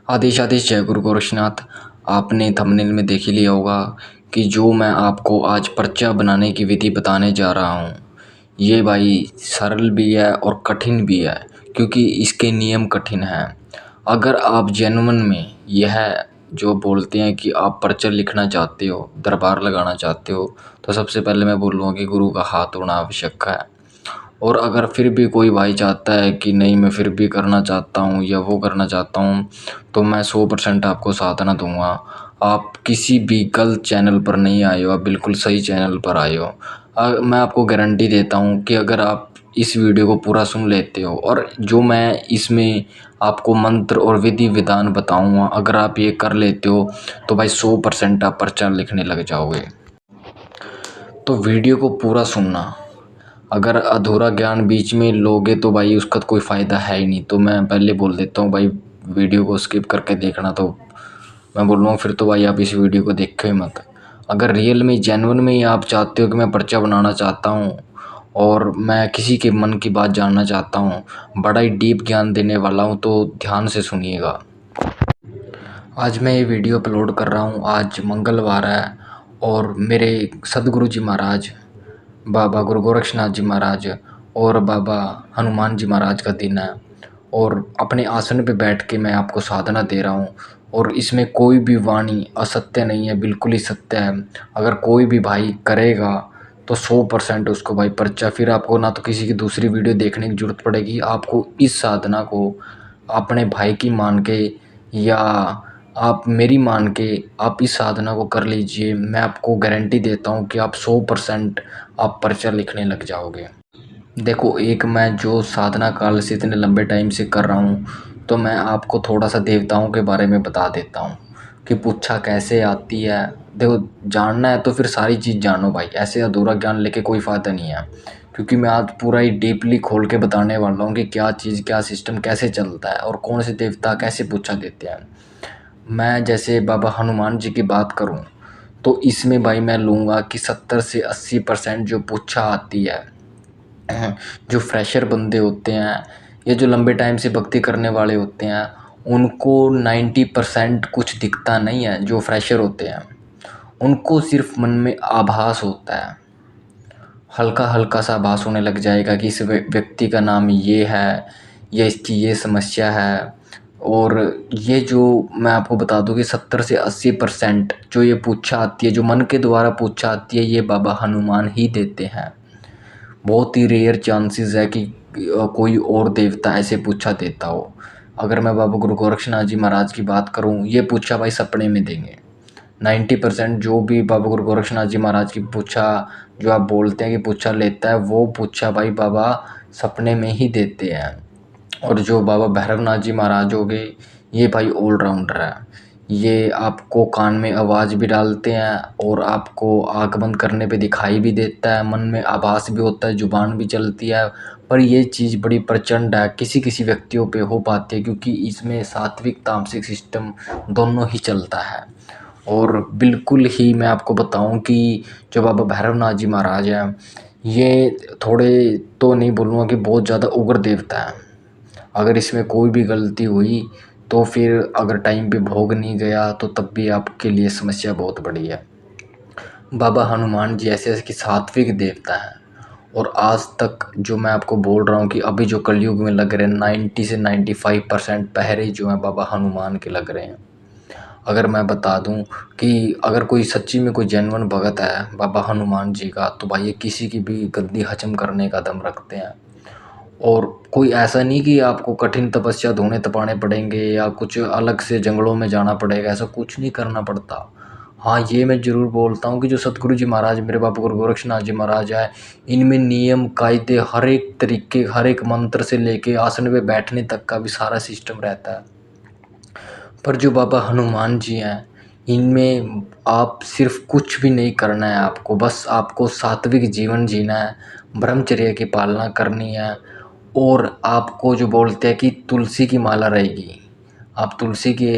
आदेश आदेश जय गुरु गोरक्षनाथ। आपने थंबनेल में देख ही लिया होगा कि जो मैं आपको आज पर्चा बनाने की विधि बताने जा रहा हूँ, ये भाई सरल भी है और कठिन भी है, क्योंकि इसके नियम कठिन हैं। अगर आप जेन्युइन में यह जो बोलते हैं कि आप पर्चा लिखना चाहते हो, दरबार लगाना चाहते हो, तो सबसे पहले मैं बोलूँगा कि गुरु का हाथ होना आवश्यक है। और अगर फिर भी कोई भाई चाहता है कि नहीं मैं फिर भी करना चाहता हूँ या वो करना चाहता हूँ, तो मैं 100% आपको साधना दूंगा। आप किसी भी गलत चैनल पर नहीं आए हो, आप बिल्कुल सही चैनल पर आए हो। मैं आपको गारंटी देता हूँ कि अगर आप इस वीडियो को पूरा सुन लेते हो और जो मैं इसमें आपको मंत्र और विधि विधान बताऊँगा, अगर आप ये कर लेते हो तो भाई 100% आप पर्चा लिखने लग जाओगे। तो वीडियो को पूरा सुनना। अगर अधूरा ज्ञान बीच में लोगे तो भाई उसका तो कोई फ़ायदा है ही नहीं। तो मैं पहले बोल देता हूँ भाई, वीडियो को स्किप करके देखना। तो मैं बोल रहा हूँ फिर तो भाई आप इस वीडियो को देखो ही मत। अगर रियल में जेन्युइन में ही आप चाहते हो कि मैं पर्चा बनाना चाहता हूँ और मैं किसी के मन की बात जानना चाहता हूँ, बड़ा ही डीप ज्ञान देने वाला हूँ, तो ध्यान से सुनिएगा। आज मैं ये वीडियो अपलोड कर रहा हूँ, आज मंगलवार है और मेरे सदगुरु जी महाराज बाबा गुरु गोरक्षनाथ जी महाराज और बाबा हनुमान जी महाराज का दिन है। और अपने आसन पे बैठ के मैं आपको साधना दे रहा हूँ और इसमें कोई भी वाणी असत्य नहीं है, बिल्कुल ही सत्य है। अगर कोई भी भाई करेगा तो 100% उसको भाई पर्चा। फिर आपको ना तो किसी की दूसरी वीडियो देखने की ज़रूरत पड़ेगी, आपको इस साधना को अपने भाई की मान के या आप मेरी मान के आप इस साधना को कर लीजिए। मैं आपको गारंटी देता हूँ कि आप 100% आप पर्चा लिखने लग जाओगे। देखो, एक मैं जो साधना काल से इतने लंबे टाइम से कर रहा हूँ, तो मैं आपको थोड़ा सा देवताओं के बारे में बता देता हूँ कि पुच्छा कैसे आती है। देखो, जानना है तो फिर सारी चीज़ जानो भाई, ऐसे अधूरा ज्ञान लेके कोई फ़ायदा नहीं है। क्योंकि मैं आज पूरा ही डीपली खोल के बताने वाला हूँ कि क्या चीज़, क्या सिस्टम कैसे चलता है और कौन से देवता कैसे पुच्छा देते हैं। मैं जैसे बाबा हनुमान जी की बात करूं तो इसमें भाई मैं लूँगा कि 70 से 80% जो पुच्छा आती है, जो फ्रेशर बंदे होते हैं या जो लंबे टाइम से भक्ति करने वाले होते हैं, उनको 90% कुछ दिखता नहीं है। जो फ्रेशर होते हैं उनको सिर्फ मन में आभास होता है, हल्का हल्का सा आभास होने लग जाएगा कि इस व्यक्ति का नाम ये है या इसकी ये समस्या है। और ये जो मैं आपको बता दूं कि 70 से 80% जो ये पूछा आती है, जो मन के द्वारा पूछा आती है, ये बाबा हनुमान ही देते हैं। बहुत ही रेयर चांसेस है कि कोई और देवता ऐसे पूछा देता हो। अगर मैं बाबा गुरु गोरक्षनाथ जी महाराज की बात करूं, ये पूछा भाई सपने में देंगे। 90% जो भी बाबा गुरु गोरक्षनाथ जी महाराज की पूछा, जो आप बोलते हैं कि पूछा लेता है, वो पूछा भाई बाबा सपने में ही देते हैं। और जो बाबा भैरवनाथ जी महाराज हो गए, ये भाई ऑलराउंडर है। ये आपको कान में आवाज़ भी डालते हैं और आपको आँख बंद करने पे दिखाई भी देता है, मन में आभास भी होता है, जुबान भी चलती है। पर ये चीज़ बड़ी प्रचंड है, किसी किसी व्यक्तियों पे हो पाती है, क्योंकि इसमें सात्विक तामसिक सिस्टम दोनों ही चलता है। और बिल्कुल ही मैं आपको बताऊं कि जो बाबा भैरवनाथ जी महाराज हैं, ये थोड़े तो नहीं बोलूँगा कि बहुत ज़्यादा उग्र देवता है। अगर इसमें कोई भी गलती हुई तो फिर अगर टाइम पे भोग नहीं गया तो तब भी आपके लिए समस्या बहुत बड़ी है। बाबा हनुमान जी ऐसे ऐसे कि सात्विक देवता हैं। और आज तक जो मैं आपको बोल रहा हूँ कि अभी जो कलयुग में लग रहे हैं, 90 से 95% पहरे जो हैं बाबा हनुमान के लग रहे हैं। अगर मैं बता दूं कि अगर कोई सच्ची में कोई जेन्युइन भगत है बाबा हनुमान जी का, तो भाई ये किसी की भी गद्दी हजम करने का दम रखते हैं। और कोई ऐसा नहीं कि आपको कठिन तपस्या धोने तपाने पड़ेंगे या कुछ अलग से जंगलों में जाना पड़ेगा, ऐसा कुछ नहीं करना पड़ता। हाँ, ये मैं ज़रूर बोलता हूँ कि जो सतगुरु जी महाराज मेरे बाबा गुरु गोरक्षनाथ जी महाराज है, इनमें नियम कायदे हर एक तरीके, हर एक मंत्र से लेके आसन पे बैठने तक का भी सारा सिस्टम रहता है। पर जो बाबा हनुमान जी हैं, इनमें आप सिर्फ कुछ भी नहीं करना है, आपको बस आपको सात्विक जीवन जीना है, ब्रह्मचर्य की पालना करनी है। और आपको जो बोलते हैं कि तुलसी की माला रहेगी, आप तुलसी के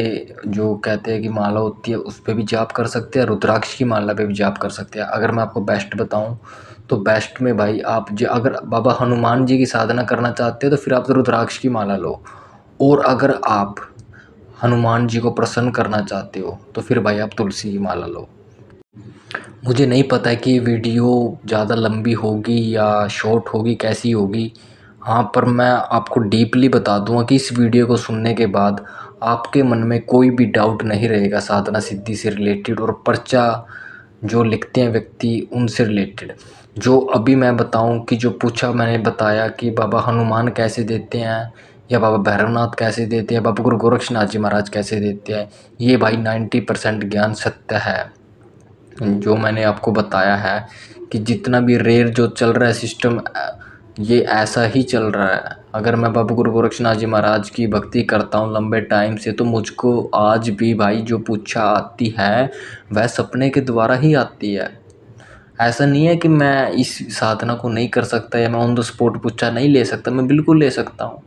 जो कहते हैं कि माला होती है उस पे भी जाप कर सकते हैं, रुद्राक्ष की माला पे भी जाप कर सकते हैं। अगर मैं आपको बेस्ट बताऊं तो बेस्ट में भाई आप जो अगर बाबा हनुमान जी की साधना करना चाहते हो तो फिर आप रुद्राक्ष की माला लो। और अगर आप हनुमान जी को प्रसन्न करना चाहते हो तो फिर भाई आप तुलसी की माला लो। मुझे नहीं पता है कि ये वीडियो ज़्यादा लंबी होगी या शॉर्ट होगी, कैसी होगी। हाँ, पर मैं आपको डीपली बता दूंगा कि इस वीडियो को सुनने के बाद आपके मन में कोई भी डाउट नहीं रहेगा साधना सिद्धि से रिलेटेड और पर्चा जो लिखते हैं व्यक्ति उनसे रिलेटेड। जो अभी मैं बताऊं कि जो पूछा मैंने बताया कि बाबा हनुमान कैसे देते हैं या बाबा भैरवनाथ कैसे देते हैं, बाबा गुरु गोरक्षनाथ जी महाराज कैसे देते हैं, ये भाई 90% ज्ञान सत्य है। जो मैंने आपको बताया है कि जितना भी रेयर जो चल रहा है सिस्टम, ये ऐसा ही चल रहा है। अगर मैं बाबा गुरु गोरक्षनाथ जी महाराज की भक्ति करता हूँ लंबे टाइम से, तो मुझको आज भी भाई जो पूछा आती है वह सपने के द्वारा ही आती है। ऐसा नहीं है कि मैं इस साधना को नहीं कर सकता या मैं ऑन द स्पॉट पूछा नहीं ले सकता, मैं बिल्कुल ले सकता हूँ।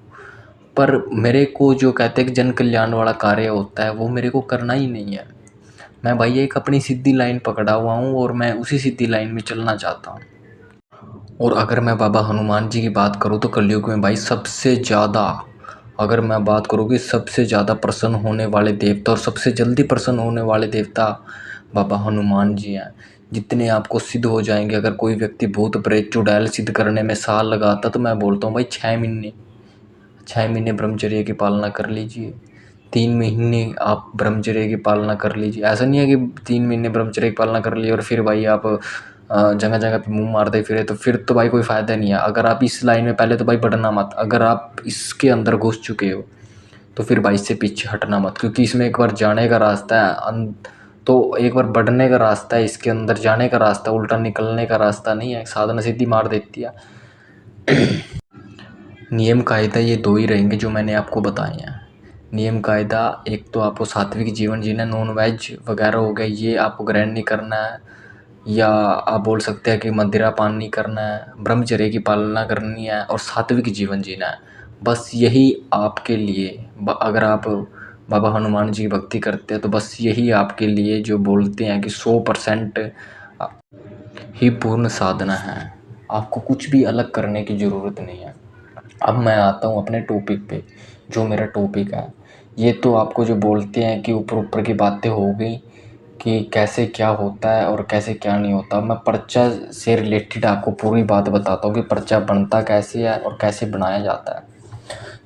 पर मेरे को जो कहते हैं कि जन कल्याण वाला कार्य होता है वो मेरे को करना ही नहीं है। मैं भाई एक अपनी सीधी लाइन पकड़ा हुआ हूँ और मैं उसी सीधी लाइन में चलना चाहता हूँ। और अगर मैं बाबा हनुमान जी की बात करूँ तो कलयुग में भाई सबसे ज़्यादा, अगर मैं बात करूँ कि सबसे ज़्यादा प्रसन्न होने वाले देवता और सबसे जल्दी प्रसन्न होने वाले देवता बाबा हनुमान जी हैं। जितने आपको सिद्ध हो जाएंगे, अगर कोई व्यक्ति भूत प्रेत चुड़ैल सिद्ध करने में साल लगाता तो मैं बोलता हूँ भाई 6 महीने ब्रह्मचर्य की पालना कर लीजिए, 3 महीने आप ब्रह्मचर्य की पालना कर लीजिए। ऐसा नहीं है कि 3 महीने ब्रह्मचर्य की पालना कर ली और फिर भाई आप जगह जगह पे मुंह मारते फिरे, तो फिर तो भाई कोई फ़ायदा नहीं है। अगर आप इस लाइन में पहले तो भाई बढ़ना मत, अगर आप इसके अंदर घुस चुके हो तो फिर भाई इससे पीछे हटना मत, क्योंकि इसमें एक बार जाने का रास्ता है, तो एक बार बढ़ने का रास्ता है, इसके अंदर जाने का रास्ता, उल्टा निकलने का रास्ता नहीं है। साधना सीधी मार देती है। नियम कायदा ये दो ही रहेंगे जो मैंने आपको बताए हैं। नियम कायदा, एक तो आपको सात्विक जीवन जीना, नॉन वेज वगैरह हो गया ये आपको ग्रहण नहीं करना है, या आप बोल सकते हैं कि मदिरा पान नहीं करना है, ब्रह्मचर्य की पालना करनी है और सात्विक जीवन जीना है। बस यही आपके लिए, अगर आप बाबा हनुमान जी की भक्ति करते हैं तो बस यही आपके लिए जो बोलते हैं कि 100% ही पूर्ण साधना है। आपको कुछ भी अलग करने की ज़रूरत नहीं है। अब मैं आता हूँ अपने टॉपिक पे, जो मेरा टॉपिक है। ये तो आपको जो बोलते हैं कि ऊपर ऊपर की बातें हो गई कि कैसे क्या होता है और कैसे क्या नहीं होता। मैं पर्चा से रिलेटेड आपको पूरी बात बताता हूँ कि पर्चा बनता कैसे है और कैसे बनाया जाता है।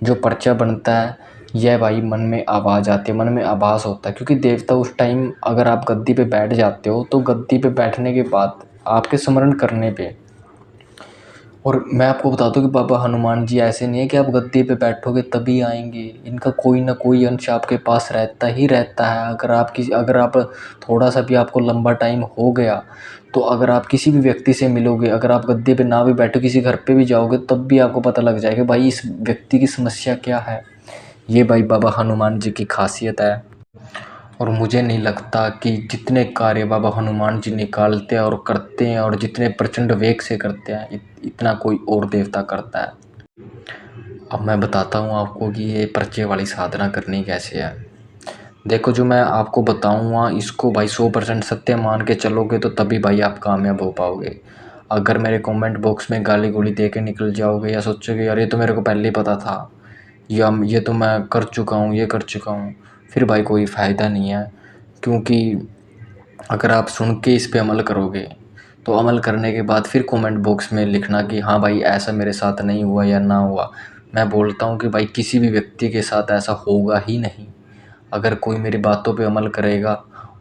जो पर्चा बनता है यह भाई मन में आवाज़ आती है, मन में आभास होता है, क्योंकि देवता उस टाइम, अगर आप गद्दी पे बैठ जाते हो तो गद्दी पे बैठने के बाद आपके स्मरण करने पे, और मैं आपको बता दूं कि बाबा हनुमान जी ऐसे नहीं है कि आप गद्दी पे बैठोगे तभी आएंगे। इनका कोई ना कोई अंश आपके पास रहता ही रहता है। अगर आप थोड़ा सा भी आपको लंबा टाइम हो गया तो अगर आप किसी भी व्यक्ति से मिलोगे, अगर आप गद्दी पे ना भी बैठो किसी घर पे भी जाओगे, तब भी आपको पता लग जाएगा भाई इस व्यक्ति की समस्या क्या है। ये भाई बाबा हनुमान जी की खासियत है। और मुझे नहीं लगता कि जितने कार्य बाबा हनुमान जी निकालते हैं और करते हैं और जितने प्रचंड वेग से करते हैं इतना कोई और देवता करता है। अब मैं बताता हूँ आपको कि ये पर्चे वाली साधना करनी कैसे है। देखो, जो मैं आपको बताऊँगा इसको भाई 100% सत्य मान के चलोगे तो तभी भाई आप कामयाब हो पाओगे। अगर मेरे कमेंट बॉक्स में गाली गोली दे के निकल जाओगे या सोचोगे यार ये तो मेरे को पहले ही पता था, या ये तो मैं कर चुका हूँ, ये कर चुका हूँ, फिर भाई कोई फ़ायदा नहीं है। क्योंकि अगर आप सुन के इस पे अमल करोगे तो अमल करने के बाद फिर कमेंट बॉक्स में लिखना कि हाँ भाई ऐसा मेरे साथ नहीं हुआ या ना हुआ। मैं बोलता हूँ कि भाई किसी भी व्यक्ति के साथ ऐसा होगा ही नहीं। अगर कोई मेरी बातों पे अमल करेगा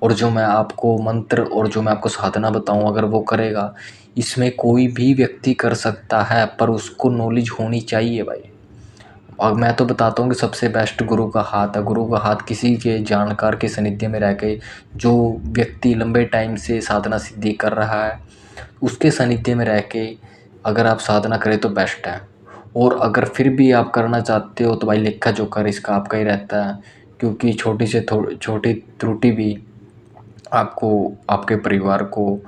और जो मैं आपको मंत्र और जो मैं आपको साधना बताऊँ अगर वो करेगा, इसमें कोई भी व्यक्ति कर सकता है, पर उसको नॉलेज होनी चाहिए भाई। और मैं तो बताता हूँ कि सबसे बेस्ट गुरु का हाथ है। गुरु का हाथ किसी के जानकार के सानिध्य में रह के, जो व्यक्ति लंबे टाइम से साधना सिद्धि कर रहा है उसके सानिध्य में रह के अगर आप साधना करें तो बेस्ट है। और अगर फिर भी आप करना चाहते हो तो भाई लेखा जोखा रिस्क आपका ही रहता है, क्योंकि छोटी से छोटी त्रुटि भी आपको, आपके परिवार को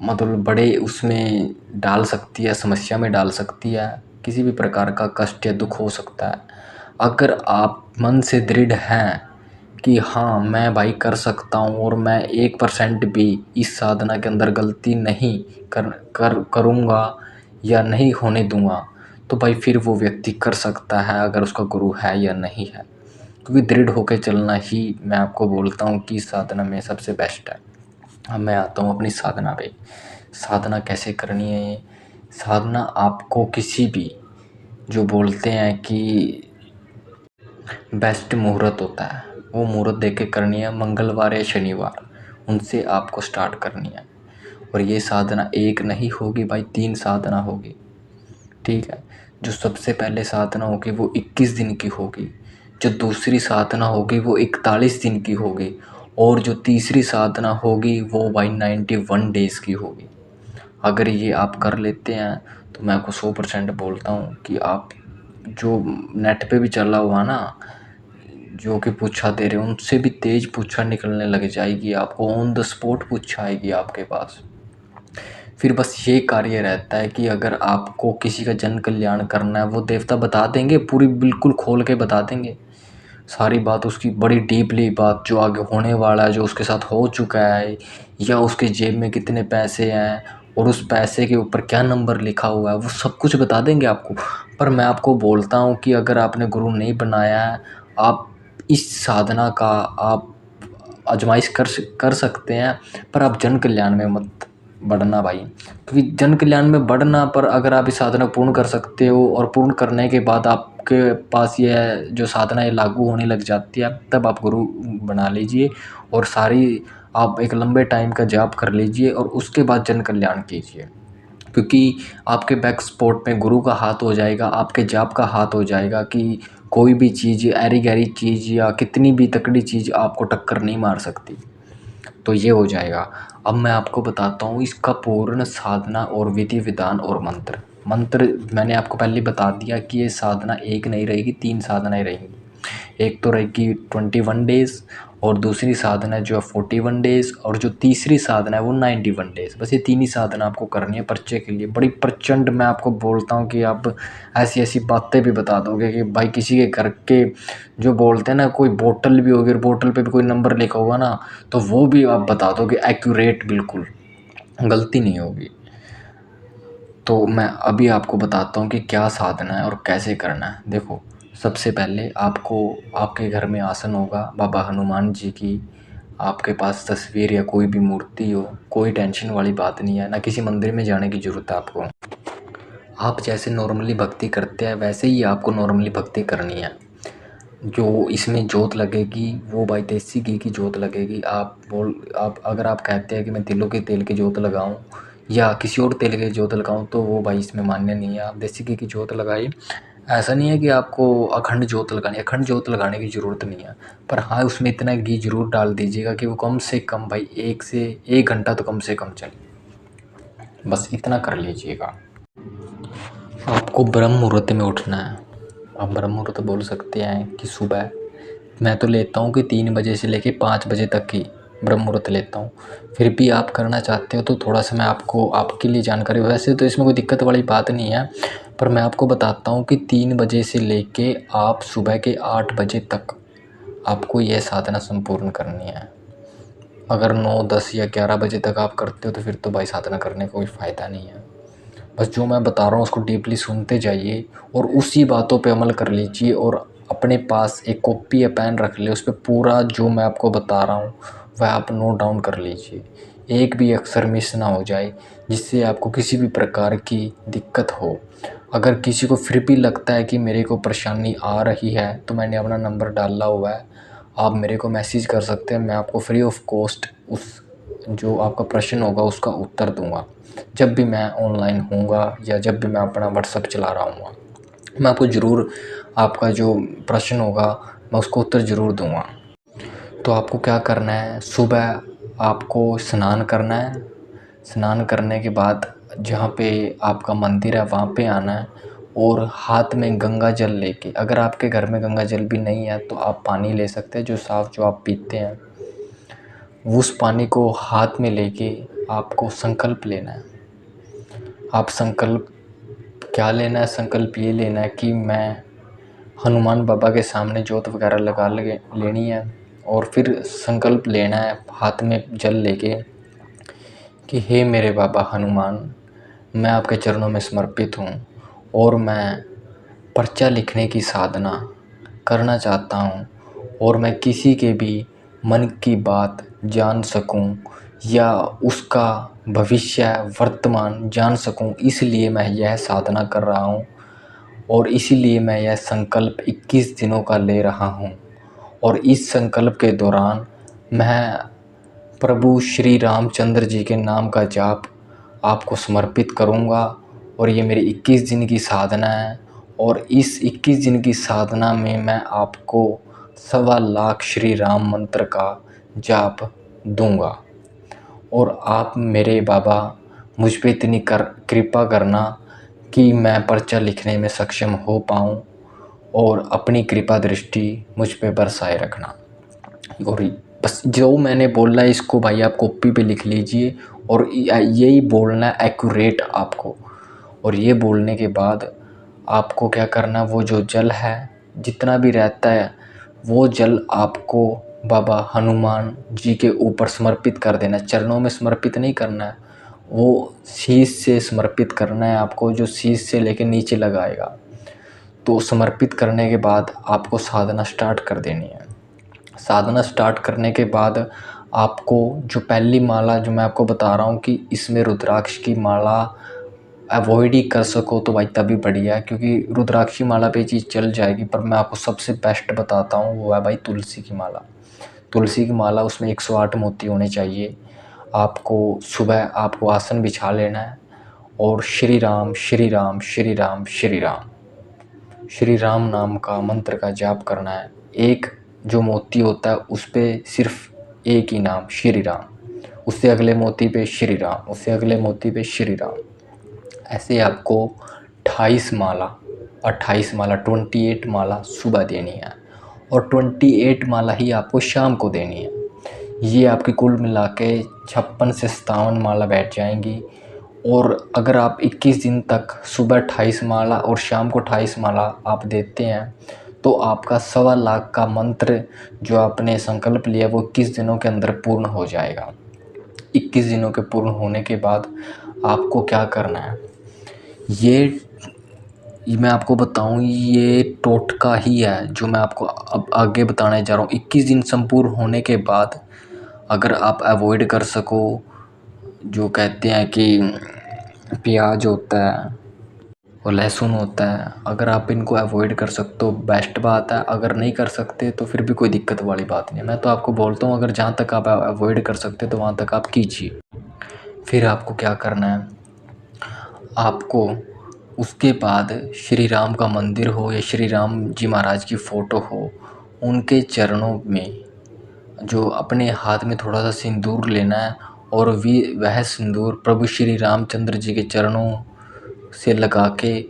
मतलब बड़े उसमें डाल सकती है, समस्या में डाल सकती है। किसी भी प्रकार का कष्ट या दुख हो सकता है। अगर आप मन से दृढ़ हैं कि हाँ मैं भाई कर सकता हूँ और मैं 1% भी इस साधना के अंदर गलती नहीं करूँगा या नहीं होने दूँगा, तो भाई फिर वो व्यक्ति कर सकता है, अगर उसका गुरु है या नहीं है। क्योंकि दृढ़ होकर चलना ही मैं आपको बोलता हूँ कि साधना में सबसे बेस्ट है। अब मैं आता हूँ अपनी साधना पे। साधना कैसे करनी है? साधना आपको किसी भी, जो बोलते हैं कि बेस्ट मुहूर्त होता है, वो मुहूर्त देख के करनी है। मंगलवार या शनिवार, उनसे आपको स्टार्ट करनी है। और ये साधना एक नहीं होगी भाई, 3 साधना होगी, ठीक है। जो सबसे पहले साधना होगी वो 21 दिन की होगी, जो दूसरी साधना होगी वो 41 दिन की होगी, और जो तीसरी साधना होगी वो भाई 91 डेज़ की होगी। अगर ये आप कर लेते हैं तो मैं आपको 100% बोलता हूँ कि आप जो नेट पे भी चला हुआ ना, जो कि पूछा दे रहे हैं, उनसे भी तेज़ पूछा निकलने लग जाएगी, आपको ऑन द स्पॉट पूछा आएगी आपके पास। फिर बस ये कार्य रहता है कि अगर आपको किसी का जन कल्याण करना है, वो देवता बता देंगे, पूरी बिल्कुल खोल के बता देंगे सारी बात, उसकी बड़ी डीपली बात, जो आगे होने वाला है, जो उसके साथ हो चुका है, या उसके जेब में कितने पैसे हैं और उस पैसे के ऊपर क्या नंबर लिखा हुआ है, वो सब कुछ बता देंगे आपको। पर मैं आपको बोलता हूँ कि अगर आपने गुरु नहीं बनाया है, आप इस साधना का आप आजमाइश कर सकते हैं, पर आप जन कल्याण में मत बढ़ना भाई। क्योंकि जन कल्याण में बढ़ना, पर अगर आप इस साधना को पूर्ण कर सकते हो और पूर्ण करने के बाद आपके पास ये जो साधना ये लागू होने लग जाती है, तब आप गुरु बना लीजिए और सारी आप एक लंबे टाइम का जाप कर लीजिए और उसके बाद जन कल्याण कीजिए। क्योंकि आपके बैक स्पॉट में गुरु का हाथ हो जाएगा, आपके जाप का हाथ हो जाएगा कि कोई भी चीज़, ऐरी गैरी चीज़ या कितनी भी तकड़ी चीज़ आपको टक्कर नहीं मार सकती। तो ये हो जाएगा। अब मैं आपको बताता हूँ इसका पूर्ण साधना और विधि विधान और मंत्र। मैंने आपको पहले बता दिया कि ये साधना एक नहीं रहेगी, 3 साधनाएँ रहेंगी। एक तो रहेगी 21 डेज़, और दूसरी साधना जो है 41 डेज़, और जो तीसरी साधना है वो 91 डेज़। बस ये 3 ही साधना आपको करनी है पर्चे के लिए। बड़ी प्रचंड मैं आपको बोलता हूँ कि आप ऐसी-ऐसी बातें भी बता दोगे कि भाई किसी के घर के, जो बोलते हैं ना, कोई बोतल भी होगी और बोतल पे भी कोई नंबर लिखा होगा ना, तो वो भी आप बता दोगे एक्यूरेट, बिल्कुल गलती नहीं होगी। तो मैं अभी आपको बताता हूँ कि क्या साधना है और कैसे करना है। देखो, सबसे पहले आपको, आपके घर में आसन होगा बाबा हनुमान जी की, आपके पास तस्वीर या कोई भी मूर्ति हो, कोई टेंशन वाली बात नहीं है, ना किसी मंदिर में जाने की ज़रूरत है आपको। आप जैसे नॉर्मली भक्ति करते हैं वैसे ही आपको नॉर्मली भक्ति करनी है। जो इसमें जोत लगेगी वो भाई देसी घी की जोत लगेगी। आप अगर आप कहते हैं कि मैं तिलों के तेल की जोत लगाऊं या किसी और तेल की जोत लगाऊं, तो वो भाई इसमें मान्य नहीं है। आप देसी घी की जोत लगाइए। ऐसा नहीं है कि आपको अखंड जोत लगानी है, अखंड जोत लगाने की ज़रूरत नहीं है, पर हाँ उसमें इतना घी ज़रूर डाल दीजिएगा कि वो कम से कम भाई 1 घंटा तो कम से कम चले। बस इतना कर लीजिएगा। आपको ब्रह्म मुहूर्त में उठना है। आप ब्रह्म मुहूर्त बोल सकते हैं कि सुबह, मैं तो लेता हूँ कि 3 बजे से लेके 5 बजे तक की ब्रह्म मुहूर्त लेता हूँ। फिर भी आप करना चाहते हो तो थोड़ा सा मैं आपको, आपके लिए जानकारी, वैसे तो इसमें कोई दिक्कत वाली बात नहीं है, पर मैं आपको बताता हूँ कि 3 बजे से लेके आप सुबह के 8 बजे तक आपको यह साधना संपूर्ण करनी है। अगर 9, 10 या 11 बजे तक आप करते हो तो फिर तो भाई साधना करने का कोई फ़ायदा नहीं है। बस जो मैं बता रहा हूँ उसको डीपली सुनते जाइए और उसी बातों पे अमल कर लीजिए, और अपने पास एक कॉपी या पेन रख ले, उस पे पूरा जो मैं आपको बता रहा हूँ वह आप नोट डाउन कर लीजिए। एक भी अक्षर मिस ना हो जाए, जिससे आपको किसी भी प्रकार की दिक्कत हो। अगर किसी को फिर भी लगता है कि मेरे को परेशानी आ रही है, तो मैंने अपना नंबर डाला हुआ है, आप मेरे को मैसेज कर सकते हैं। मैं आपको फ्री ऑफ कॉस्ट उस, जो आपका प्रश्न होगा उसका उत्तर दूंगा। जब भी मैं ऑनलाइन होऊंगा या जब भी मैं अपना व्हाट्सएप चला रहा हूँगा, मैं आपको ज़रूर, आपका जो प्रश्न होगा मैं उसको उत्तर ज़रूर दूंगा। तो आपको क्या करना है, सुबह आपको स्नान करना है। स्नान करने के बाद जहाँ पे आपका मंदिर है वहाँ पे आना है, और हाथ में गंगा जल लेके, अगर आपके घर में गंगा जल भी नहीं है तो आप पानी ले सकते हैं, जो साफ़ जो आप पीते हैं, उस पानी को हाथ में लेके आपको संकल्प लेना है। आप संकल्प क्या लेना है, संकल्प ये लेना है कि मैं हनुमान बाबा के सामने जोत वगैरह लगा लेनी है, और फिर संकल्प लेना है हाथ में जल लेके कि हे मेरे बाबा हनुमान, मैं आपके चरणों में समर्पित हूँ और मैं पर्चा लिखने की साधना करना चाहता हूँ, और मैं किसी के भी मन की बात जान सकूं या उसका भविष्य वर्तमान जान सकूं, इसलिए मैं यह साधना कर रहा हूं और इसीलिए मैं यह संकल्प 21 दिनों का ले रहा हूं। और इस संकल्प के दौरान मैं प्रभु श्री रामचंद्र जी के नाम का जाप आपको समर्पित करूंगा। और ये मेरी 21 दिन की साधना है और इस 21 दिन की साधना में मैं आपको 1.25 श्री राम मंत्र का जाप दूंगा। और आप मेरे बाबा मुझ पे इतनी कृपा करना कि मैं पर्चा लिखने में सक्षम हो पाऊँ और अपनी कृपा दृष्टि मुझ पे बरसाए रखना। और बस जो मैंने बोला है इसको भाई आप कॉपी पे लिख लीजिए और यही बोलना है एक्यूरेट आपको। और ये बोलने के बाद आपको क्या करना, वो जो जल है जितना भी रहता है वो जल आपको बाबा हनुमान जी के ऊपर समर्पित कर देना। चरणों में समर्पित नहीं करना है, वो शीश से समर्पित करना है आपको, जो शीश से लेके नीचे लगाएगा। तो समर्पित करने के बाद आपको साधना स्टार्ट कर देनी है। साधना स्टार्ट करने के बाद आपको जो पहली माला जो मैं आपको बता रहा हूँ कि इसमें रुद्राक्ष की माला अवॉइड ही कर सको तो भाई तभी बढ़िया है, क्योंकि रुद्राक्षी माला पे चीज़ चल जाएगी। पर मैं आपको सबसे बेस्ट बताता हूँ वो है भाई तुलसी की माला। तुलसी की माला, उसमें 108 मोती होने चाहिए। आपको सुबह आपको आसन बिछा लेना है और श्री राम श्री राम श्री राम श्री राम श्री राम नाम का मंत्र का जाप करना है। एक जो मोती होता है उस पर सिर्फ एक ही नाम श्री राम, उससे अगले मोती पे श्री राम, उससे अगले मोती पे श्री राम। ऐसे आपको 28 माला 28 माला सुबह देनी है और 28 माला ही आपको शाम को देनी है। ये आपकी कुल मिला के 56 से 57 माला बैठ जाएंगी। और अगर आप 21 दिन तक सुबह 28 माला और शाम को 28 माला आप देते हैं तो आपका 1.25 का मंत्र जो आपने संकल्प लिया वो 21 दिनों के अंदर पूर्ण हो जाएगा। 21 दिनों के पूर्ण होने के बाद आपको क्या करना है, ये मैं आपको बताऊं, ये टोटका ही है जो मैं आपको अब आगे बताने जा रहा हूँ। 21 दिन संपूर्ण होने के बाद अगर आप अवॉइड कर सको, जो कहते हैं कि प्याज होता है और लहसुन होता है, अगर आप इनको अवॉइड कर सकते हो बेस्ट बात है। अगर नहीं कर सकते तो फिर भी कोई दिक्कत वाली बात नहीं है। मैं तो आपको बोलता हूँ अगर जहाँ तक आप अवॉइड कर सकते तो वहाँ तक आप कीजिए। फिर आपको क्या करना है, आपको उसके बाद श्री राम का मंदिर हो या श्री राम जी महाराज की फ़ोटो हो, उनके चरणों में जो अपने हाथ में थोड़ा सा सिंदूर लेना है और वह सिंदूर प्रभु श्री रामचंद्र जी के चरणों से लगा के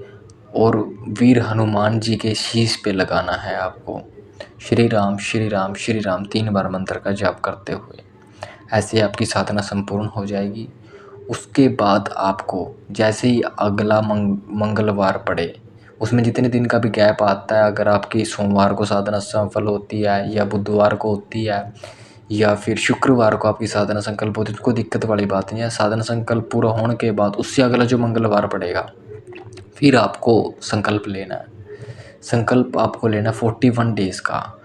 और वीर हनुमान जी के शीश पे लगाना है आपको। श्री राम श्री राम श्री राम 3 बार मंत्र का जाप करते हुए। ऐसे आपकी साधना संपूर्ण हो जाएगी। उसके बाद आपको जैसे ही अगला मंगलवार पड़े, उसमें जितने दिन का भी गैप आता है, अगर आपकी सोमवार को साधना सफल होती है या बुधवार को होती है या फिर शुक्रवार को आपकी साधना संकल्प होती है तो कोई दिक्कत वाली बात नहीं है। साधना संकल्प पूरा होने के बाद उससे अगला जो मंगलवार पड़ेगा फिर आपको संकल्प लेना है। संकल्प आपको लेना 41 डेज़ का,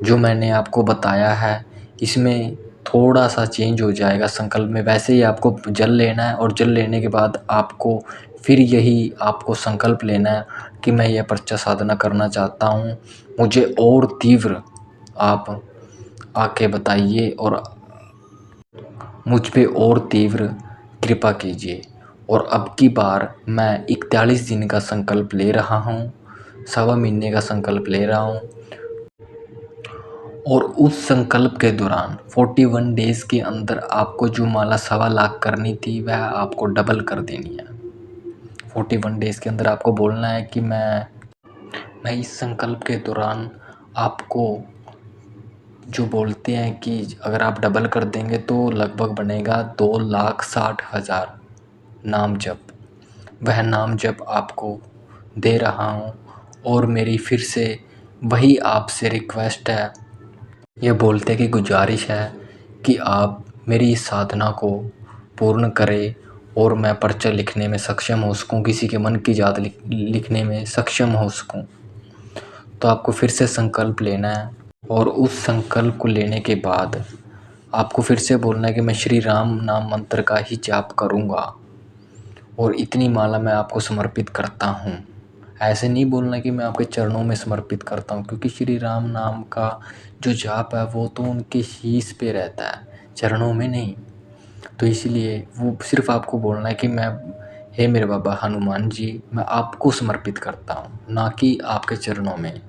जो मैंने आपको बताया है इसमें थोड़ा सा चेंज हो जाएगा संकल्प में। वैसे ही आपको जल लेना है और जल लेने के बाद आपको फिर यही आपको संकल्प लेना है कि मैं यह पर्चा साधना करना चाहता हूँ, मुझे और तीव्र आप आके बताइए और मुझ पे और तीव्र कृपा कीजिए। और अब की बार मैं 41 दिन का संकल्प ले रहा हूँ, 1.25 महीने का संकल्प ले रहा हूँ। और उस संकल्प के दौरान 41 डेज़ के अंदर आपको जो माला 1.25 करनी थी वह आपको डबल कर देनी है। 41 डेज़ के अंदर आपको बोलना है कि मैं इस संकल्प के दौरान आपको जो बोलते हैं कि अगर आप डबल कर देंगे तो लगभग बनेगा 2,60,000 नाम जप। वह नाम जप आपको दे रहा हूँ। और मेरी फिर से वही आपसे रिक्वेस्ट है, यह बोलते कि गुजारिश है कि आप मेरी इस साधना को पूर्ण करें और मैं पर्चा लिखने में सक्षम हो सकूं, किसी के मन की बात लिखने में सक्षम हो सकूं। तो आपको फिर से संकल्प लेना है और उस संकल्प को लेने के बाद आपको फिर से बोलना है कि मैं श्री राम नाम मंत्र का ही जाप करूँगा और इतनी माला मैं आपको समर्पित करता हूँ। ऐसे नहीं बोलना कि मैं आपके चरणों में समर्पित करता हूँ, क्योंकि श्री राम नाम का जो जाप है वो तो उनके शीश पे रहता है, चरणों में नहीं। तो इसलिए वो सिर्फ आपको बोलना है कि मैं, हे मेरे बाबा हनुमान जी, मैं आपको समर्पित करता हूँ, ना कि आपके चरणों में।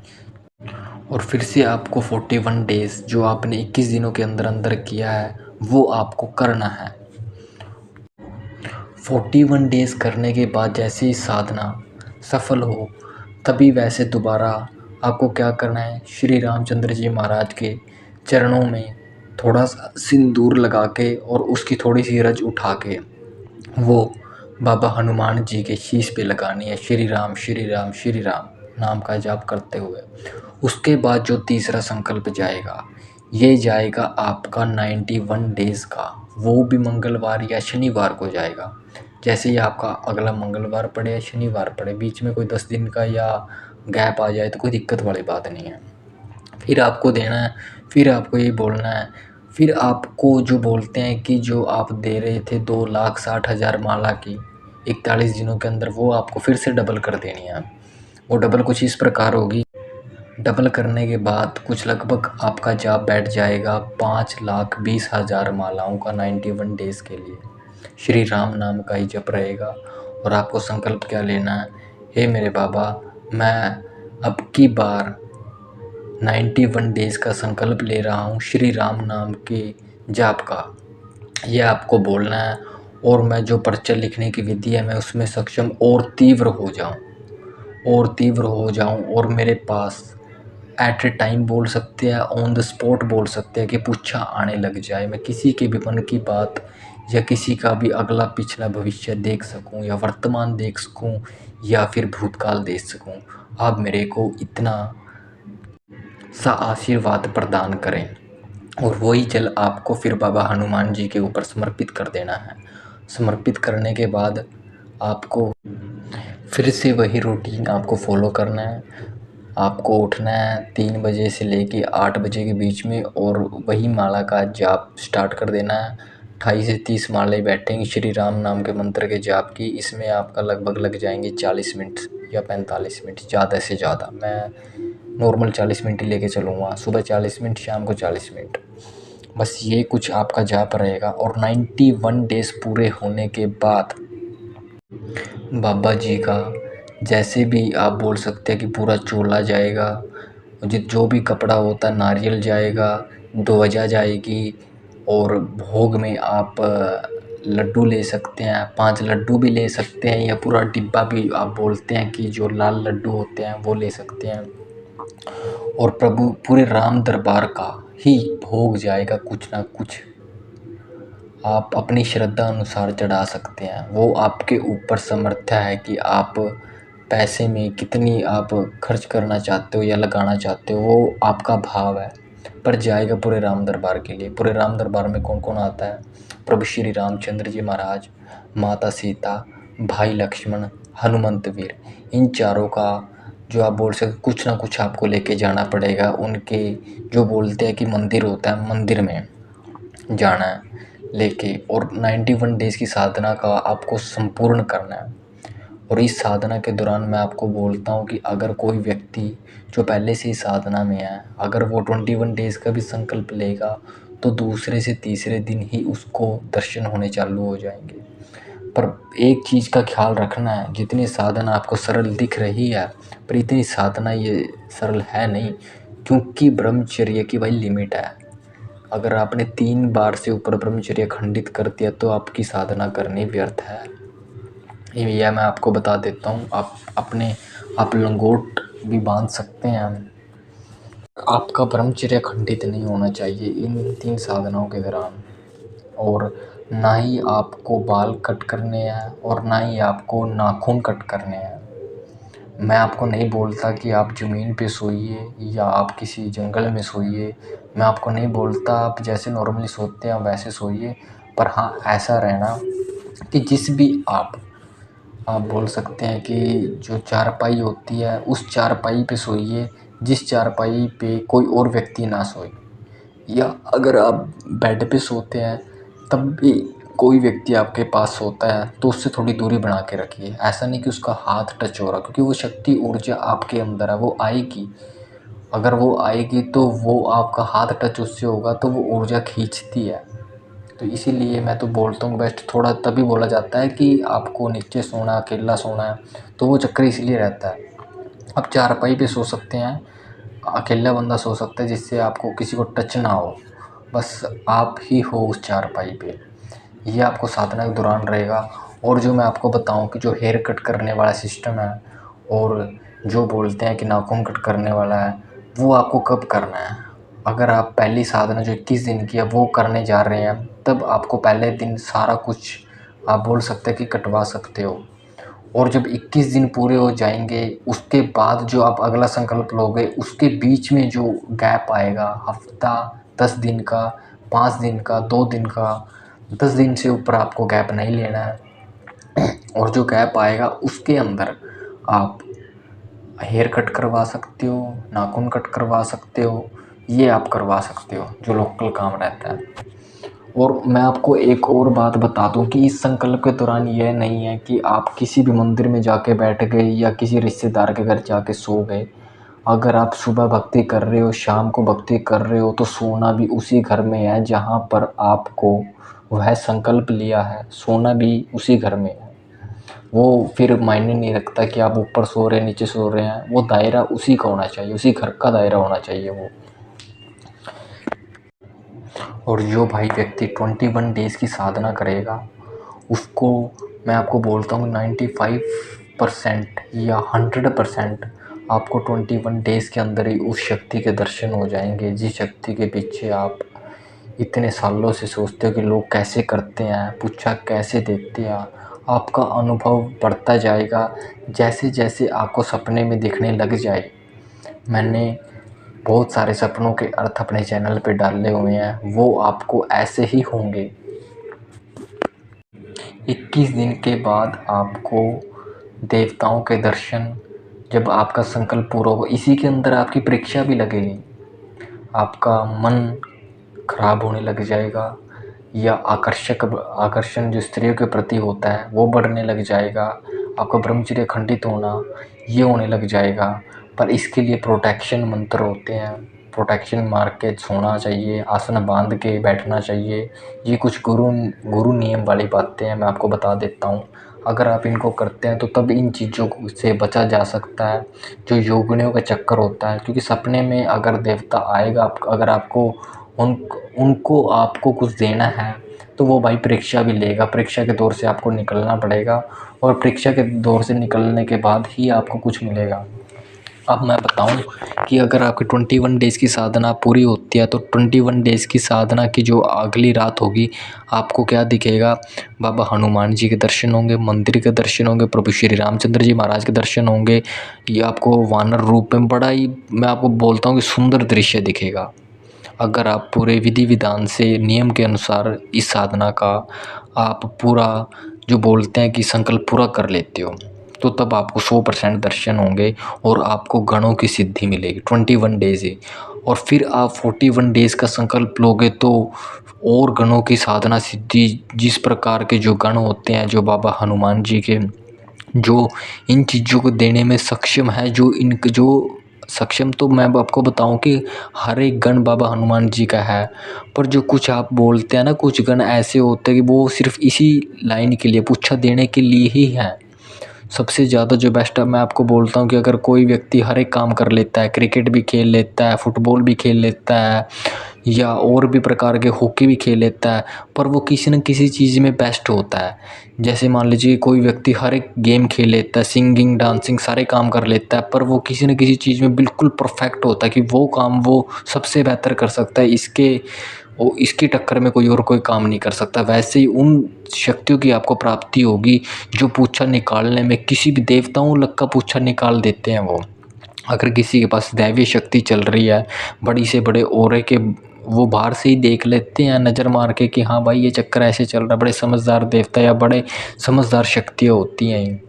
और फिर से आपको 41 डेज़ जो आपने 21 दिनों के अंदर अंदर किया है वो आपको करना है। 41 डेज़ करने के बाद जैसे ही साधना सफल हो, तभी वैसे दोबारा आपको क्या करना है, श्री रामचंद्र जी महाराज के चरणों में थोड़ा सा सिंदूर लगा के और उसकी थोड़ी सी रज उठा के वो बाबा हनुमान जी के शीश पे लगानी है, श्री राम श्री राम श्री राम नाम का जाप करते हुए। उसके बाद जो तीसरा संकल्प जाएगा, ये जाएगा आपका 91 डेज़ का, वो भी मंगलवार या शनिवार को जाएगा। जैसे ही आपका अगला मंगलवार पड़े या शनिवार पड़े, बीच में कोई 10 दिन का या गैप आ जाए तो कोई दिक्कत वाली बात नहीं है। फिर आपको देना है, फिर आपको ये बोलना है, फिर आपको जो बोलते हैं कि जो आप दे रहे थे 2,60,000 माला की 41 दिनों के अंदर, वो आपको फिर से डबल कर देनी है। वो डबल कुछ इस प्रकार होगी, डबल करने के बाद कुछ लगभग आपका जाप बैठ जाएगा 5,20,000 मालाओं का 91 डेज़ के लिए। श्री राम नाम का ही जप रहेगा। और आपको संकल्प क्या लेना है, हे मेरे बाबा, मैं अब की बार 91 डेज़ का संकल्प ले रहा हूँ श्री राम नाम के जाप का। ये आपको बोलना है। और मैं जो पर्चा लिखने की विधि है मैं उसमें सक्षम और तीव्र हो जाऊँ और मेरे पास एट ए टाइम बोल सकते हैं, ऑन द स्पॉट बोल सकते हैं कि पूछा आने लग जाए। मैं किसी के भी मन की बात या किसी का भी अगला पिछला भविष्य देख सकूं या वर्तमान देख सकूं या फिर भूतकाल देख सकूं। आप मेरे को इतना सा आशीर्वाद प्रदान करें। और वही जल आपको फिर बाबा हनुमान जी के ऊपर समर्पित कर देना है। समर्पित करने के बाद आपको फिर से वही रूटीन आपको फॉलो करना है। आपको उठना है 3 बजे से लेके 8 बजे के बीच में और वही माला का जाप स्टार्ट कर देना है। 28 से 30 मालाएँ बैठेंगी श्री राम नाम के मंत्र के जाप की। इसमें आपका लगभग लग जाएंगे 40 मिनट या 45 मिनट, ज़्यादा से ज़्यादा। मैं नॉर्मल 40 मिनट ही लेके चलूँगा, सुबह 40 मिनट, शाम को 40 मिनट, बस ये कुछ आपका जाप रहेगा। और 91 डेज़ पूरे होने के बाद बाबा जी का जैसे भी आप बोल सकते हैं कि पूरा चोला जाएगा, जो भी कपड़ा होता है, नारियल जाएगा, ध्वजा जाएगी और भोग में आप लड्डू ले सकते हैं, 5 लड्डू भी ले सकते हैं या पूरा डिब्बा भी आप बोलते हैं कि जो लाल लड्डू होते हैं वो ले सकते हैं। और प्रभु पूरे राम दरबार का ही भोग जाएगा, कुछ ना कुछ आप अपनी श्रद्धा अनुसार चढ़ा सकते हैं। वो आपके ऊपर समर्थ है कि आप पैसे में कितनी आप खर्च करना चाहते हो या लगाना चाहते हो, वो आपका भाव है। पर जाएगा पूरे राम दरबार के लिए। पूरे राम दरबार में कौन कौन आता है, प्रभु श्री रामचंद्र जी महाराज, माता सीता, भाई लक्ष्मण, हनुमंत वीर, इन चारों का जो आप बोल सकते कुछ ना कुछ आपको लेके जाना पड़ेगा। उनके जो बोलते हैं कि मंदिर होता है, मंदिर में जाना है लेके। और 91 डेज़ की साधना का आपको संपूर्ण करना है। और इस साधना के दौरान मैं आपको बोलता हूँ कि अगर कोई व्यक्ति जो पहले से ही साधना में है, अगर वो 21 डेज़ का भी संकल्प लेगा तो दूसरे से तीसरे दिन ही उसको दर्शन होने चालू हो जाएंगे। पर एक चीज़ का ख्याल रखना है, जितनी साधना आपको सरल दिख रही है पर इतनी साधना ये सरल है नहीं, क्योंकि ब्रह्मचर्य की भाई लिमिट है। अगर आपने 3 बार से ऊपर ब्रह्मचर्य खंडित कर दिया तो आपकी साधना करनी व्यर्थ है। यह मैं आपको बता देता हूँ। आप लंगोट भी बांध सकते हैं। आपका ब्रह्मचर्य खंडित नहीं होना चाहिए इन 3 साधनाओं के दौरान। और ना ही आपको बाल कट करने हैं और ना ही आपको नाखून कट करने हैं। मैं आपको नहीं बोलता कि आप ज़मीन पे सोइए या आप किसी जंगल में सोइए। मैं आपको नहीं बोलता आप जैसे नॉर्मली सोते हैं वैसे सोइए। पर हाँ, ऐसा रहना कि जिस भी आप बोल सकते हैं कि जो चारपाई होती है उस चारपाई पे सोइए जिस चारपाई पे कोई और व्यक्ति ना सोए, या अगर आप बेड पे सोते हैं तब भी कोई व्यक्ति आपके पास सोता है तो उससे थोड़ी दूरी बना के रखिए। ऐसा नहीं कि उसका हाथ टच हो रहा, क्योंकि वो शक्ति ऊर्जा आपके अंदर है, वो आएगी। अगर वो आएगी तो वो आपका हाथ टच उससे होगा तो वो ऊर्जा खींचती है। तो इसीलिए मैं तो बोलता हूँ बेस्ट थोड़ा तभी बोला जाता है कि आपको नीचे सोना, अकेला सोना है, तो वो चक्कर इसलिए रहता है। आप चारपाई पे सो सकते हैं, अकेला बंदा सो सकता है जिससे आपको किसी को टच ना हो, बस आप ही हो उस चारपाई पे। ये आपको साधना के दौरान रहेगा। और जो मैं आपको बताऊं कि जो हेयर कट करने वाला सिस्टम है और जो बोलते हैं कि नाखून कट करने वाला है, वो आपको कब करना है। अगर आप पहली साधना जो 21 दिन की है वो करने जा रहे हैं, तब आपको पहले दिन सारा कुछ आप बोल सकते हैं कि कटवा सकते हो। और जब 21 दिन पूरे हो जाएंगे उसके बाद जो आप अगला संकल्प लोगे, उसके बीच में जो गैप आएगा, हफ्ता, 10 दिन का, 5 दिन का, 2 दिन का, 10 दिन से ऊपर आपको गैप नहीं लेना है। और जो गैप आएगा उसके अंदर आप हेयर कट करवा सकते हो, नाखून कट करवा सकते हो, ये आप करवा सकते हो जो लोकल काम रहता है। और मैं आपको एक और बात बता दूं कि इस संकल्प के दौरान यह नहीं है कि आप किसी भी मंदिर में जाके बैठ गए या किसी रिश्तेदार के घर जाके सो गए। अगर आप सुबह भक्ति कर रहे हो, शाम को भक्ति कर रहे हो, तो सोना भी उसी घर में है जहाँ पर आपको वह संकल्प लिया है, सोना भी उसी घर में है। वो फिर मायने नहीं रखता कि आप ऊपर सो रहे हैं, नीचे सो रहे हैं, वो दायरा उसी का होना चाहिए, उसी घर का दायरा होना चाहिए वो। और जो भाई व्यक्ति 21 डेज़ की साधना करेगा उसको मैं आपको बोलता हूँ 95% या 100% आपको 21 डेज़ के अंदर ही उस शक्ति के दर्शन हो जाएंगे, जिस शक्ति के पीछे आप इतने सालों से सोचते हो कि लोग कैसे करते हैं, पूछा कैसे देखते हैं। आपका अनुभव बढ़ता जाएगा जैसे जैसे आपको सपने में दिखने लग जाए। मैंने बहुत सारे सपनों के अर्थ अपने चैनल पे डाले हुए हैं, वो आपको ऐसे ही होंगे। 21 दिन के बाद आपको देवताओं के दर्शन, जब आपका संकल्प पूरा होगा, इसी के अंदर आपकी परीक्षा भी लगेगी। आपका मन खराब होने लग जाएगा या आकर्षण जो स्त्रियों के प्रति होता है वो बढ़ने लग जाएगा। आपका ब्रह्मचर्य खंडित होना ये होने लग जाएगा। पर इसके लिए प्रोटेक्शन मंत्र होते हैं, प्रोटेक्शन मार के सोना चाहिए, आसन बांध के बैठना चाहिए। ये कुछ गुरु नियम वाली बातें हैं, मैं आपको बता देता हूँ। अगर आप इनको करते हैं तो तब इन चीज़ों से बचा जा सकता है जो योगिनियों का चक्कर होता है। क्योंकि सपने में अगर देवता आएगा, अगर आपको उनको आपको कुछ देना है तो वो भाई परीक्षा भी लेगा। परीक्षा के दौर से आपको निकलना पड़ेगा और परीक्षा के दौर से निकलने के बाद ही आपको कुछ मिलेगा। अब मैं बताऊं कि अगर आपकी 21 डेज़ की साधना पूरी होती है तो 21 डेज़ की साधना की जो अगली रात होगी आपको क्या दिखेगा। बाबा हनुमान जी के दर्शन होंगे, मंदिर के दर्शन होंगे, प्रभु श्री रामचंद्र जी महाराज के दर्शन होंगे। ये आपको वानर रूप में बड़ा ही, मैं आपको बोलता हूँ कि सुंदर दृश्य दिखेगा। अगर आप पूरे विधि विधान से नियम के अनुसार इस साधना का आप पूरा जो बोलते हैं कि संकल्प पूरा कर लेते हो, तो तब आपको 100% दर्शन होंगे और आपको गणों की सिद्धि मिलेगी 21 डेज़ ही। और फिर आप 41 डेज़ का संकल्प लोगे तो और गणों की साधना सिद्धि, जिस प्रकार के जो गण होते हैं, जो बाबा हनुमान जी के जो इन चीज़ों को देने में सक्षम है, जो सक्षम, तो मैं आपको बताऊं कि हर एक गण बाबा हनुमान जी का है। पर जो कुछ आप बोलते हैं ना, कुछ गण ऐसे होते हैं कि वो सिर्फ इसी लाइन के लिए, पुच्छा देने के लिए ही है। सबसे ज़्यादा जो बेस्ट है, मैं आपको बोलता हूँ कि अगर कोई व्यक्ति हर एक काम कर लेता है, क्रिकेट भी खेल लेता है, फुटबॉल भी खेल लेता है या और भी प्रकार के हॉकी भी खेल लेता है, पर वो किसी न किसी चीज़ में बेस्ट होता है। जैसे मान लीजिए कोई व्यक्ति हर एक गेम खेल लेता है, सिंगिंग, डांसिंग सारे काम कर लेता है, पर वो किसी न किसी चीज़ में बिल्कुल परफेक्ट होता है कि वो काम वो सबसे बेहतर कर सकता है, इसकी टक्कर में कोई काम नहीं कर सकता। वैसे ही उन शक्तियों की आपको प्राप्ति होगी जो पूछा निकालने में, किसी भी देवताओं लग का पूछा निकाल देते हैं वो। अगर किसी के पास दैवीय शक्ति चल रही है, बड़ी से बड़े ओरे के, वो बाहर से ही देख लेते हैं नज़र मार के कि हाँ भाई ये चक्कर ऐसे चल रहा है। बड़े समझदार देवता या बड़े समझदार शक्तियाँ होती हैं।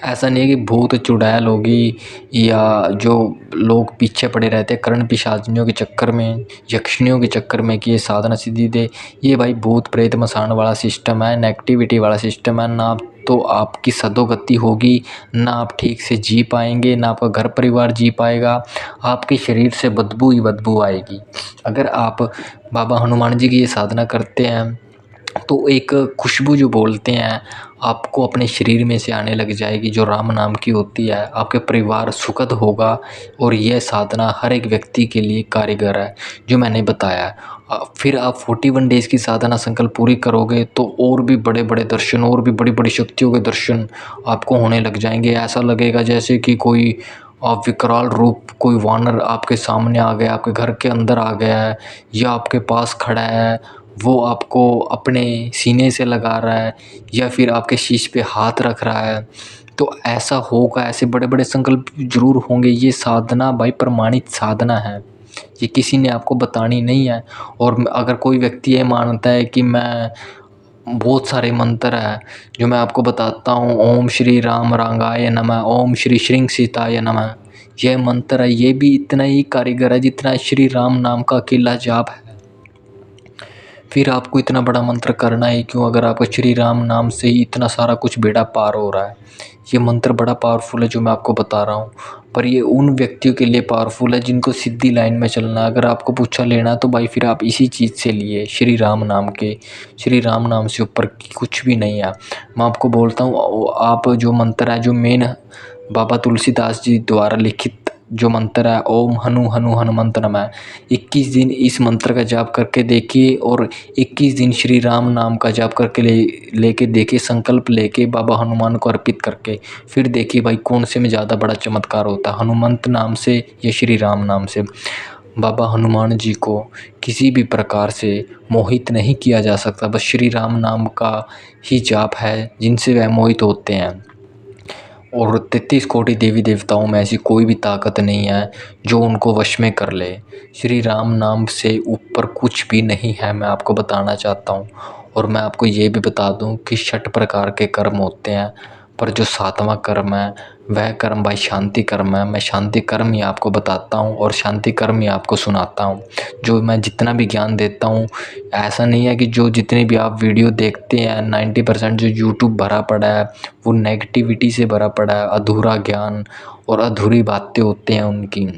ऐसा नहीं है कि भूत चुड़ैल होगी या जो लोग पीछे पड़े रहते हैं कर्ण पिशाचिनियों के चक्कर में, यक्षिणियों के चक्कर में कि ये साधना सिद्धि दे। ये भाई भूत प्रेत मसान वाला सिस्टम है, नेगेटिविटी वाला सिस्टम है। ना तो आपकी सदोगति होगी, ना आप ठीक से जी पाएंगे, ना आपका घर परिवार जी पाएगा। आपके शरीर से बदबू ही बदबू आएगी। अगर आप बाबा हनुमान जी की ये साधना करते हैं तो एक खुशबू जो बोलते हैं आपको अपने शरीर में से आने लग जाएगी, जो राम नाम की होती है। आपके परिवार सुखद होगा और यह साधना हर एक व्यक्ति के लिए कारीगर है जो मैंने बताया। फिर आप 41 डेज़ की साधना संकल्प पूरी करोगे तो और भी बड़े बड़े दर्शन, और भी बड़ी बड़ी शक्तियों के दर्शन आपको होने लग जाएंगे। ऐसा लगेगा जैसे कि कोई विकराल रूप, कोई वानर आपके सामने आ गया, आपके घर के अंदर आ गया है या आपके पास खड़ा है, वो आपको अपने सीने से लगा रहा है या फिर आपके शीश पे हाथ रख रहा है। तो ऐसा होगा, ऐसे बड़े बड़े संकल्प ज़रूर होंगे। ये साधना भाई प्रमाणित साधना है, ये किसी ने आपको बतानी नहीं है। और अगर कोई व्यक्ति ये मानता है कि मैं बहुत सारे मंत्र हैं जो मैं आपको बताता हूँ, ओम श्री राम रांगाय नमः, ओम श्री श्रीं सीताय नमः, यह मंत्र है, ये भी इतना ही कारीगर है जितना श्री राम नाम का अकेला जाप है। फिर आपको इतना बड़ा मंत्र करना ही क्यों, अगर आपको श्री राम नाम से ही इतना सारा कुछ बेड़ा पार हो रहा है। ये मंत्र बड़ा पावरफुल है जो मैं आपको बता रहा हूँ, पर ये उन व्यक्तियों के लिए पावरफुल है जिनको सीधी लाइन में चलना है। अगर आपको पूछा लेना तो भाई फिर आप इसी चीज़ से लिए, श्री राम नाम के। श्री राम नाम से ऊपर कुछ भी नहीं है। मैं आपको बोलता हूँ, आप जो मंत्र है, जो मेन बाबा तुलसीदास जी द्वारा लिखित जो मंत्र है, ओम हनु हनु हनुमंत नमः, 21 दिन इस मंत्र का जाप करके देखिए और 21 दिन श्री राम नाम का जाप करके लेके देखिए, संकल्प लेके बाबा हनुमान को अर्पित करके। फिर देखिए भाई कौन से में ज़्यादा बड़ा चमत्कार होता है, हनुमंत नाम से या श्री राम नाम से। बाबा हनुमान जी को किसी भी प्रकार से मोहित नहीं किया जा सकता, बस श्री राम नाम का ही जाप है जिनसे वह मोहित होते हैं। और 33 कोटि देवी देवताओं में ऐसी कोई भी ताकत नहीं है जो उनको वश में कर ले। श्री राम नाम से ऊपर कुछ भी नहीं है, मैं आपको बताना चाहता हूँ। और मैं आपको ये भी बता दूँ कि 6 प्रकार के कर्म होते हैं, पर जो 7वां कर्म है वह कर्म भाई शांति कर्म है। मैं शांति कर्म ही आपको बताता हूँ और शांति कर्म ही आपको सुनाता हूँ। जो मैं जितना भी ज्ञान देता हूँ, ऐसा नहीं है कि जो जितने भी आप वीडियो देखते हैं 90% जो यूट्यूब भरा पड़ा है वो नेगेटिविटी से भरा पड़ा है, अधूरा ज्ञान और अधूरी बातें होते हैं उनकी।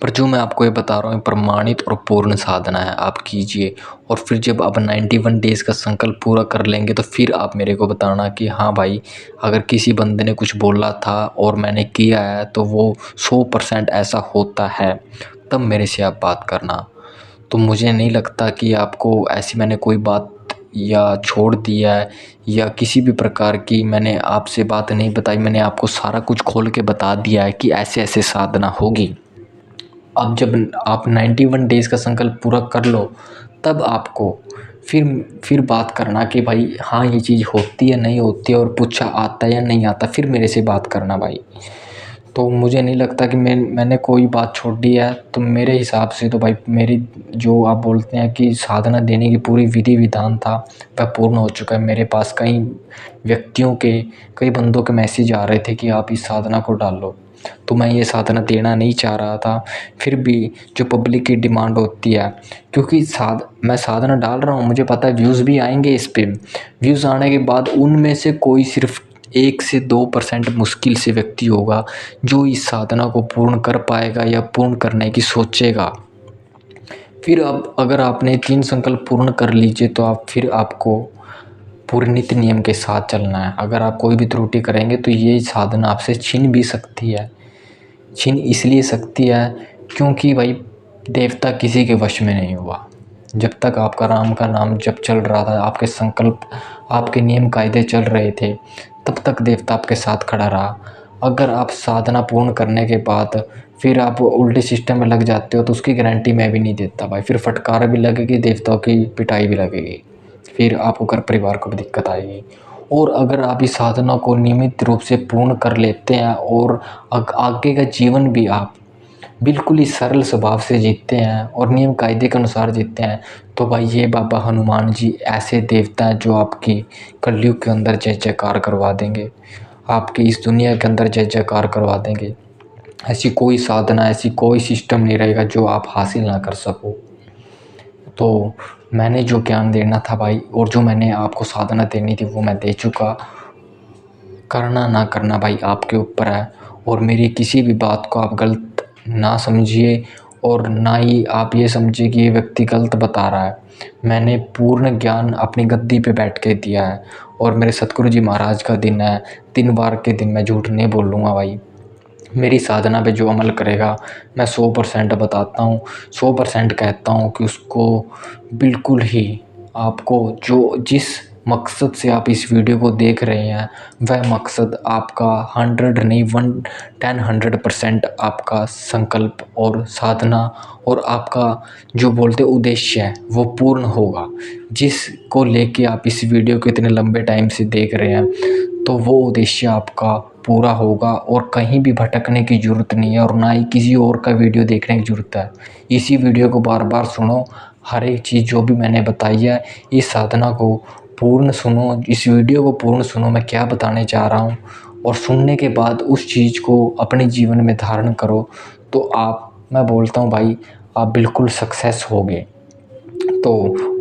पर जो मैं आपको ये बता रहा हूँ प्रमाणित और पूर्ण साधना है, आप कीजिए। और फिर जब आप 91 डेज़ का संकल्प पूरा कर लेंगे तो फिर आप मेरे को बताना कि हाँ भाई, अगर किसी बंदे ने कुछ बोला था और मैंने किया है तो वो 100% ऐसा होता है, तब मेरे से आप बात करना। तो मुझे नहीं लगता कि आपको ऐसी मैंने कोई बात या छोड़ दिया है या किसी भी प्रकार की मैंने आपसे बात नहीं बताई। मैंने आपको सारा कुछ खोल के बता दिया है कि ऐसे ऐसे साधना होगी। अब जब आप 91 डेज़ का संकल्प पूरा कर लो तब आपको फिर बात करना कि भाई हाँ ये चीज़ होती है नहीं होती है, और पूछा आता है या नहीं आता, फिर मेरे से बात करना भाई। तो मुझे नहीं लगता कि मैंने कोई बात छोड़ दी है। तो मेरे हिसाब से तो भाई मेरी जो आप बोलते हैं कि साधना देने की पूरी विधि विधान था वह पूर्ण हो चुका है। मेरे पास कई व्यक्तियों के, कई बंदों के मैसेज आ रहे थे कि आप इस साधना को डाल लो, तो मैं ये साधना देना नहीं चाह रहा था। फिर भी जो पब्लिक की डिमांड होती है, क्योंकि मैं साधना डाल रहा हूँ, मुझे पता है व्यूज़ भी आएंगे इस पर। व्यूज़ आने के बाद उनमें से कोई सिर्फ 1 से 2% मुश्किल से व्यक्ति होगा जो इस साधना को पूर्ण कर पाएगा या पूर्ण करने की सोचेगा। फिर अब अगर आपने 3 संकल्प पूर्ण कर लीजिए तो आपको पूरे नित्य नियम के साथ चलना है। अगर आप कोई भी त्रुटि करेंगे तो ये साधना आपसे छीन भी सकती है। छीन इसलिए सकती है क्योंकि भाई देवता किसी के वश में नहीं हुआ। जब तक आपका राम का नाम जब चल रहा था, आपके संकल्प, आपके नियम कायदे चल रहे थे, तब तक देवता आपके साथ खड़ा रहा। अगर आप साधना पूर्ण करने के बाद फिर आप उल्टे सिस्टम में लग जाते हो तो उसकी गारंटी मैं भी नहीं देता भाई। फिर फटकार भी लगेगी, देवताओं की पिटाई भी लगेगी, फिर आपको घर परिवार को भी दिक्कत आएगी। और अगर आप इस साधना को नियमित रूप से पूर्ण कर लेते हैं और आगे का जीवन भी आप बिल्कुल ही सरल स्वभाव से जीते हैं और नियम कायदे के अनुसार जीते हैं, तो भाई ये बाबा हनुमान जी ऐसे देवता हैं जो आपकी कलयुग के अंदर जय जयकार करवा देंगे। आपकी इस दुनिया के अंदर जय जयकार करवा देंगे। ऐसी कोई साधना, ऐसी कोई सिस्टम नहीं रहेगा जो आप हासिल ना कर सको। तो मैंने जो ज्ञान देना था भाई, और जो मैंने आपको साधना देनी थी वो मैं दे चुका। करना ना करना भाई आपके ऊपर है, और मेरी किसी भी बात को आप गलत ना समझिए, और ना ही आप ये समझिए कि ये व्यक्ति गलत बता रहा है। मैंने पूर्ण ज्ञान अपनी गद्दी पे बैठ के दिया है, और मेरे सतगुरु जी महाराज का दिन है, 3 बार के दिन मैं झूठ नहीं बोलूँगा भाई। मेरी साधना पे जो अमल करेगा, मैं 100% बताता हूँ, 100% कहता हूँ कि उसको बिल्कुल ही आपको जो जिस मकसद से आप इस वीडियो को देख रहे हैं, वह मकसद आपका 100 नहीं 110% आपका संकल्प और साधना और आपका जो बोलते उद्देश्य है वो पूर्ण होगा। जिसको लेके आप इस वीडियो को इतने लंबे टाइम से देख रहे हैं, तो वो उद्देश्य आपका पूरा होगा, और कहीं भी भटकने की ज़रूरत नहीं है, और ना ही किसी और का वीडियो देखने की ज़रूरत है। इसी वीडियो को बार बार सुनो, हर एक चीज़ जो भी मैंने बताई है, इस साधना को पूर्ण सुनो, इस वीडियो को पूर्ण सुनो मैं क्या बताने जा रहा हूँ, और सुनने के बाद उस चीज़ को अपने जीवन में धारण करो, तो आप, मैं बोलता हूँ भाई, आप बिल्कुल सक्सेस होगे। तो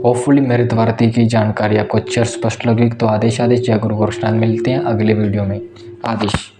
होपफुली मेरे द्वारा दी गई जानकारी आपको अच्छी और स्पष्ट लगी। तो आदेश आदेश, जय गुरु गोरक्षनाथ। मिलते हैं अगले वीडियो में। आदेश।